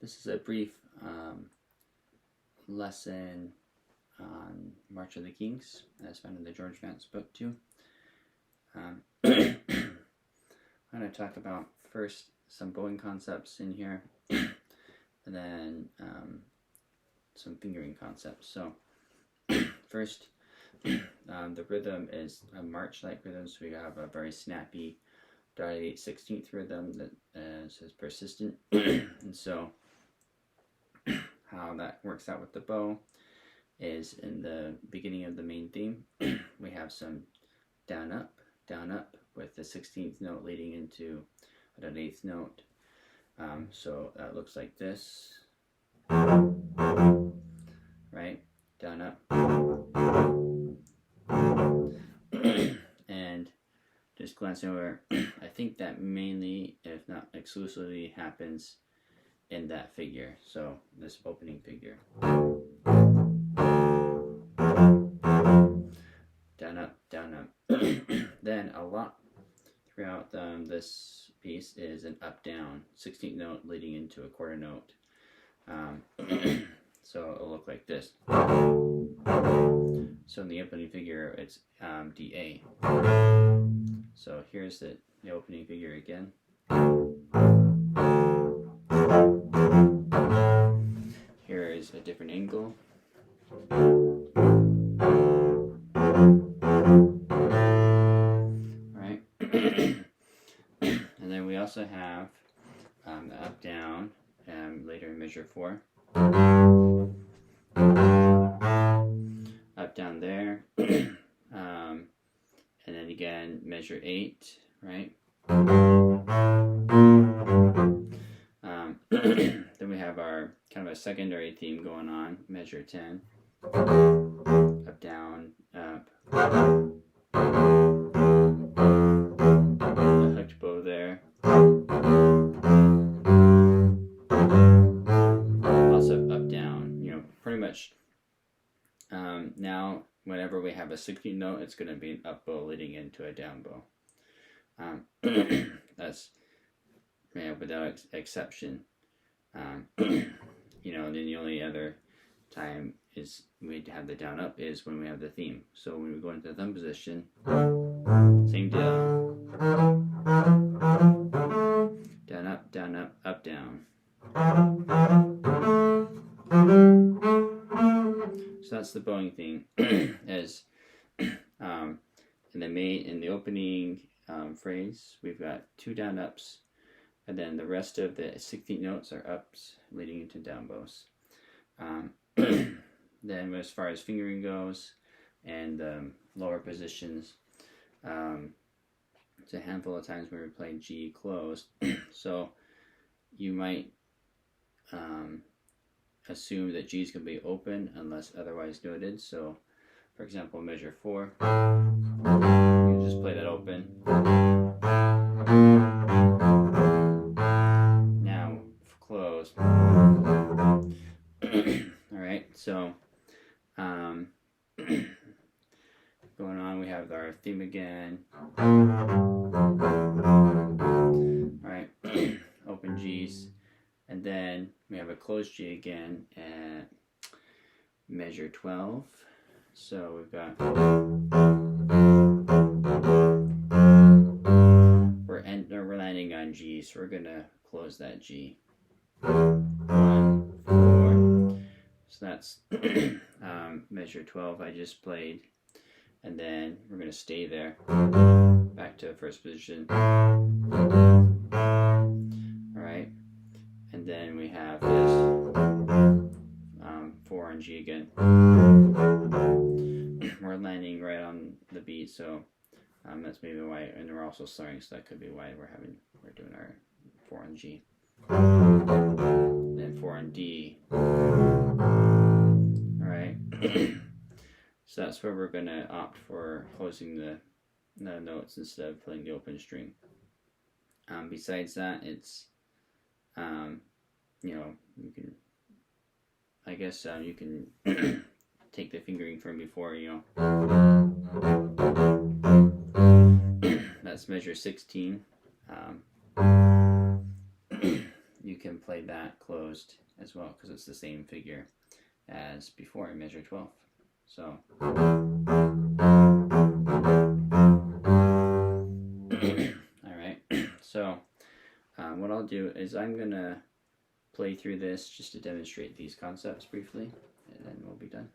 This is a brief lesson on March of the Kings, as found in the George Vance book too. I'm going to talk about first some bowing concepts in here, and then some fingering concepts. So first, the rhythm is a march-like rhythm, so we have a very snappy dotted 8/16 rhythm that is persistent. And so how that works out with the bow is in the beginning of the main theme, we have some down up with the 16th note leading into an 8th note. So that looks like this, right? Down up. And just glancing over, I think that mainly, if not exclusively, happens in that figure. So this opening figure. Down up, down up. Then a lot throughout this piece is an up down 16th note leading into a quarter note. So it'll look like this. So in the opening figure, it's DA. So here's the opening figure again. Here is a different angle. Right? And then we also have the up down later in measure 4. Up down there. And then again measure 8, right? Then we have our kind of a secondary theme going on, measure 10. Up, down, up. The hooked bow there. Also up, down, pretty much. Now, whenever we have a 16th note, it's going to be an up bow leading into a down bow. That's without exception. And then the only other time is we have the down up is when we have the theme. So when we go into the thumb position, same deal. Down up, down up, up down. So that's the bowing thing. As in the opening phrase, we've got 2 down ups, and then the rest of the 16th notes are ups leading into down bows. Then as far as fingering goes and lower positions, it's a handful of times where we play G closed. So you might assume that G is going to be open unless otherwise noted. So for example, measure 4, you just play that open. Now closed. Alright, so going on, we have our theme again. Alright, open G's, and then we have a closed G again at measure 12. So we've got we're landing on G, so we're gonna close that G. 1, 4. So that's measure 12 I just played, and then we're gonna stay there. Back to first position. Alright, and then we have this 4 on G again. We're landing right on the beat, so that's maybe why, and we're also slurring, so that could be why we're doing our 4 on G. Then 4 on D. Alright. So that's where we're going to opt for closing the notes instead of playing the open string. Besides that, it's, you can, I guess you can take the fingering from before, That's measure 16. You you can play that closed as well because it's the same figure as before in measure 12. So alright, so what I'll do is I'm gonna play through this just to demonstrate these concepts briefly, and then we'll be done.